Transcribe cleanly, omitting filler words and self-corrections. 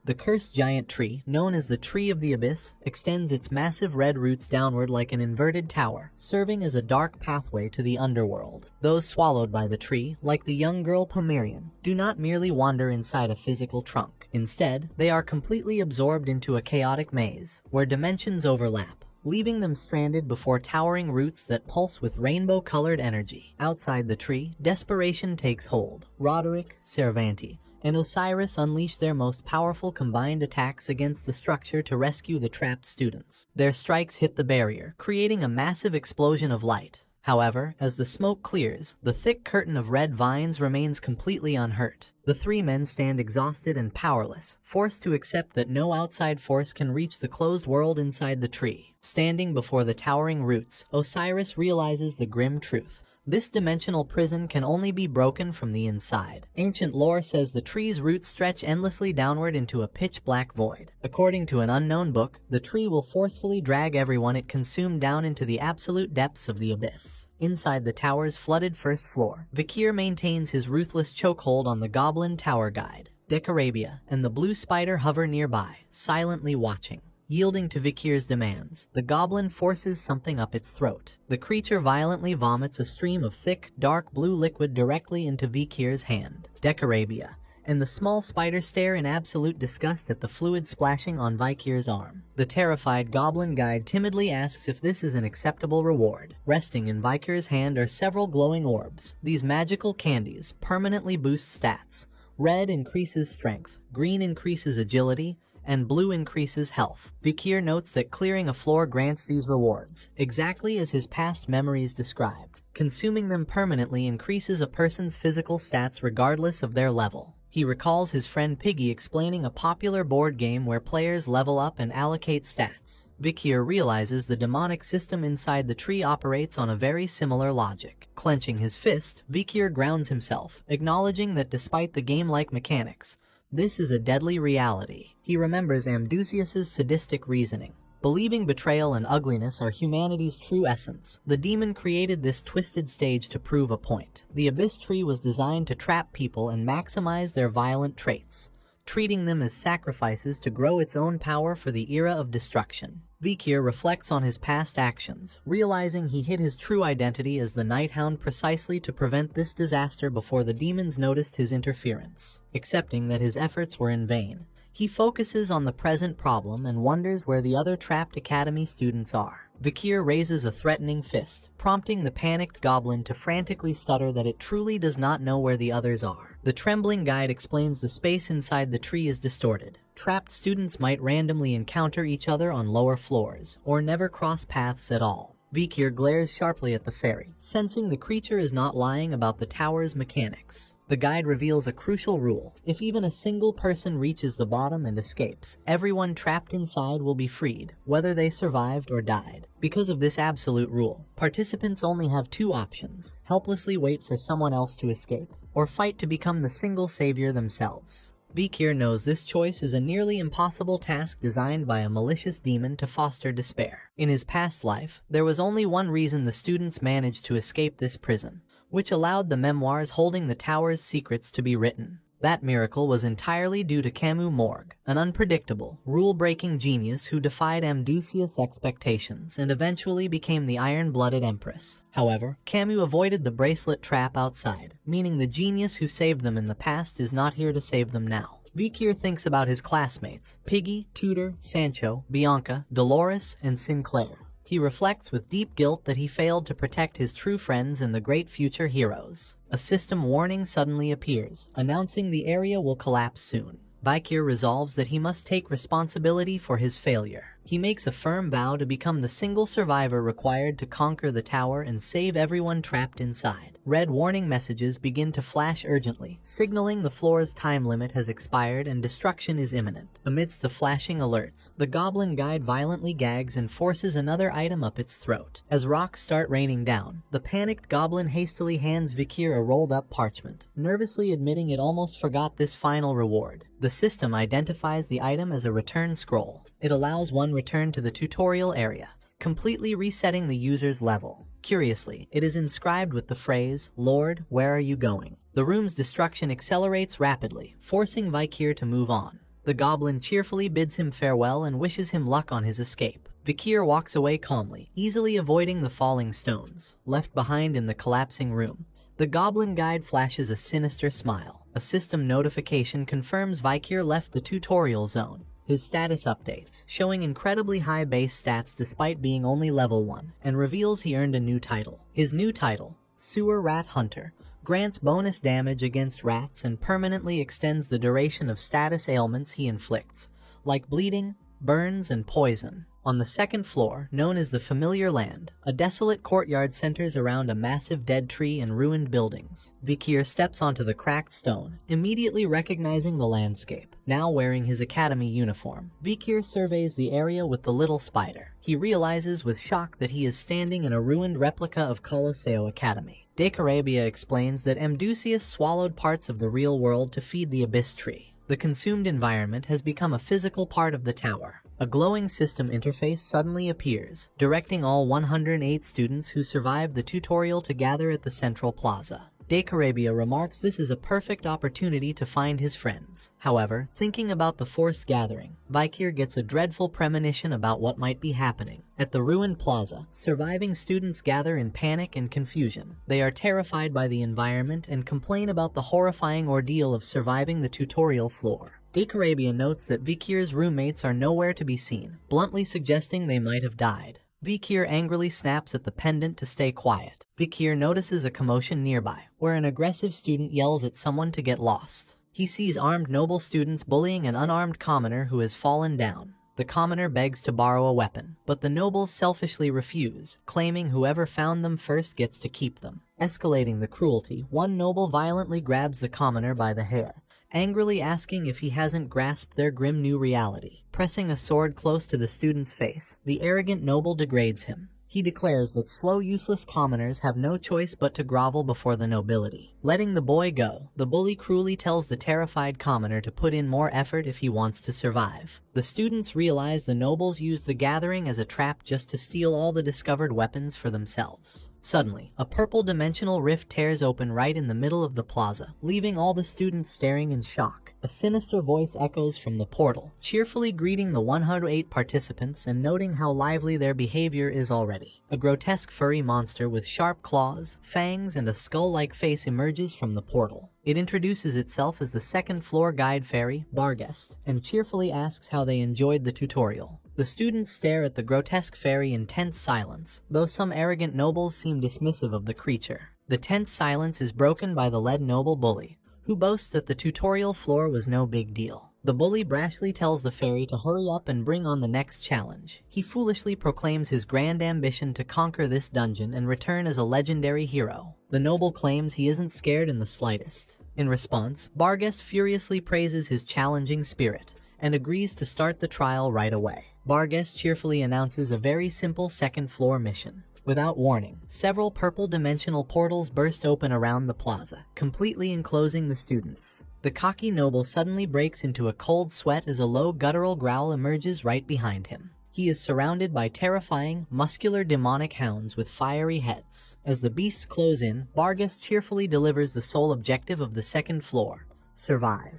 The cursed giant tree, known as the Tree of the Abyss, extends its massive red roots downward like an inverted tower, serving as a dark pathway to the underworld. Those swallowed by the tree, like the young girl Pomerian, do not merely wander inside a physical trunk. Instead, they are completely absorbed into a chaotic maze, where dimensions overlap, leaving them stranded before towering roots that pulse with rainbow-colored energy. Outside the tree, desperation takes hold. Roderick, Cervanti, and Osiris unleash their most powerful combined attacks against the structure to rescue the trapped students. Their strikes hit the barrier, creating a massive explosion of light. However, as the smoke clears, the thick curtain of red vines remains completely unhurt. The three men stand exhausted and powerless, forced to accept that no outside force can reach the closed world inside the tree. Standing before the towering roots, Osiris realizes the grim truth. This dimensional prison can only be broken from the inside. Ancient lore says the tree's roots stretch endlessly downward into a pitch-black void. According to an unknown book, the tree will forcefully drag everyone it consumed down into the absolute depths of the abyss. Inside the tower's flooded first floor, Vikir maintains his ruthless chokehold on the Goblin Tower Guide. Decarabia and the Blue Spider hover nearby, silently watching. Yielding to Vikir's demands, the goblin forces something up its throat. The creature violently vomits a stream of thick, dark blue liquid directly into Vikir's hand. Decarabia and the small spider stare in absolute disgust at the fluid splashing on Vikir's arm. The terrified goblin guide timidly asks if this is an acceptable reward. Resting in Vikir's hand are several glowing orbs. These magical candies permanently boost stats. Red increases strength, green increases agility, and blue increases health. Vikir notes that clearing a floor grants these rewards, exactly as his past memories described. Consuming them permanently increases a person's physical stats regardless of their level. He recalls his friend Piggy explaining a popular board game where players level up and allocate stats. Vikir realizes the demonic system inside the tree operates on a very similar logic. Clenching his fist, Vikir grounds himself, acknowledging that despite the game-like mechanics, this is a deadly reality. He remembers Amdusius's sadistic reasoning. Believing betrayal and ugliness are humanity's true essence, the demon created this twisted stage to prove a point. The Abyss Tree was designed to trap people and maximize their violent traits, treating them as sacrifices to grow its own power for the era of destruction. Vikir reflects on his past actions, realizing he hid his true identity as the Night Hound precisely to prevent this disaster before the demons noticed his interference. Accepting that his efforts were in vain, he focuses on the present problem and wonders where the other trapped academy students are. Vikir raises a threatening fist, prompting the panicked goblin to frantically stutter that it truly does not know where the others are. The trembling guide explains the space inside the tree is distorted. Trapped students might randomly encounter each other on lower floors, or never cross paths at all. Vikir glares sharply at the fairy, sensing the creature is not lying about the tower's mechanics. The guide reveals a crucial rule. If even a single person reaches the bottom and escapes, everyone trapped inside will be freed, whether they survived or died. Because of this absolute rule, participants only have two options: helplessly wait for someone else to escape, or fight to become the single savior themselves. Vikir knows this choice is a nearly impossible task designed by a malicious demon to foster despair. In his past life, there was only one reason the students managed to escape this prison, which allowed the memoirs holding the tower's secrets to be written. That miracle was entirely due to Camus Morgue, an unpredictable, rule-breaking genius who defied Amdusius' expectations and eventually became the iron-blooded empress. However, Camus avoided the bracelet trap outside, meaning the genius who saved them in the past is not here to save them now. Vikir thinks about his classmates, Piggy, Tudor, Sancho, Bianca, Dolores, and Sinclair. He reflects with deep guilt that he failed to protect his true friends and the great future heroes. A system warning suddenly appears, announcing the area will collapse soon. Vikir resolves that he must take responsibility for his failure. He makes a firm vow to become the single survivor required to conquer the tower and save everyone trapped inside. Red warning messages begin to flash urgently, signaling the floor's time limit has expired and destruction is imminent. Amidst the flashing alerts, the goblin guide violently gags and forces another item up its throat. As rocks start raining down, the panicked goblin hastily hands Vikir a rolled-up parchment, nervously admitting it almost forgot this final reward. The system identifies the item as a return scroll. It allows one return to the tutorial area, completely resetting the user's level. Curiously, it is inscribed with the phrase, "Lord, where are you going?" The room's destruction accelerates rapidly, forcing Vikir to move on. The goblin cheerfully bids him farewell and wishes him luck on his escape. Vikir walks away calmly, easily avoiding the falling stones, left behind in the collapsing room. The goblin guide flashes a sinister smile. A system notification confirms Vikir left the tutorial zone. His status updates, showing incredibly high base stats despite being only level 1, and reveals he earned a new title. His new title, Sewer Rat Hunter, grants bonus damage against rats and permanently extends the duration of status ailments he inflicts, like bleeding, burns, and poison. On the second floor, known as the Familiar Land, a desolate courtyard centers around a massive dead tree and ruined buildings. Vikir steps onto the cracked stone, immediately recognizing the landscape. Now wearing his academy uniform, Vikir surveys the area with the little spider. He realizes with shock that he is standing in a ruined replica of Colosseo Academy. Decarabia explains that Amdusius swallowed parts of the real world to feed the Abyss Tree. The consumed environment has become a physical part of the tower. A glowing system interface suddenly appears, directing all 108 students who survived the tutorial to gather at the central plaza. Decarabia remarks this is a perfect opportunity to find his friends. However, thinking about the forced gathering, Vikir gets a dreadful premonition about what might be happening. At the ruined plaza, surviving students gather in panic and confusion. They are terrified by the environment and complain about the horrifying ordeal of surviving the tutorial floor. Decarabia notes that Vikir's roommates are nowhere to be seen, bluntly suggesting they might have died. Vikir angrily snaps at the pendant to stay quiet. Vikir notices a commotion nearby, where an aggressive student yells at someone to get lost. He sees armed noble students bullying an unarmed commoner who has fallen down. The commoner begs to borrow a weapon, but the nobles selfishly refuse, claiming whoever found them first gets to keep them. Escalating the cruelty, one noble violently grabs the commoner by the hair, angrily asking if he hasn't grasped their grim new reality. Pressing a sword close to the student's face, the arrogant noble degrades him. He declares that slow, useless commoners have no choice but to grovel before the nobility. Letting the boy go, the bully cruelly tells the terrified commoner to put in more effort if he wants to survive. The students realize the nobles used the gathering as a trap just to steal all the discovered weapons for themselves. Suddenly, a purple dimensional rift tears open right in the middle of the plaza, leaving all the students staring in shock. A sinister voice echoes from the portal, cheerfully greeting the 108 participants and noting how lively their behavior is already. A grotesque furry monster with sharp claws, fangs, and a skull-like face emerges from the portal. It introduces itself as the second-floor guide fairy, Barghest, and cheerfully asks how they enjoyed the tutorial. The students stare at the grotesque fairy in tense silence, though some arrogant nobles seem dismissive of the creature. The tense silence is broken by the lead noble bully, who boasts that the tutorial floor was no big deal. The bully brashly tells the fairy to hurry up and bring on the next challenge. He foolishly proclaims his grand ambition to conquer this dungeon and return as a legendary hero. The noble claims he isn't scared in the slightest. In response, Barghest furiously praises his challenging spirit and agrees to start the trial right away. Barghest cheerfully announces a very simple second-floor mission. Without warning, several purple dimensional portals burst open around the plaza, completely enclosing the students. The cocky noble suddenly breaks into a cold sweat as a low guttural growl emerges right behind him. He is surrounded by terrifying, muscular demonic hounds with fiery heads. As the beasts close in, Barghest cheerfully delivers the sole objective of the second floor: survive.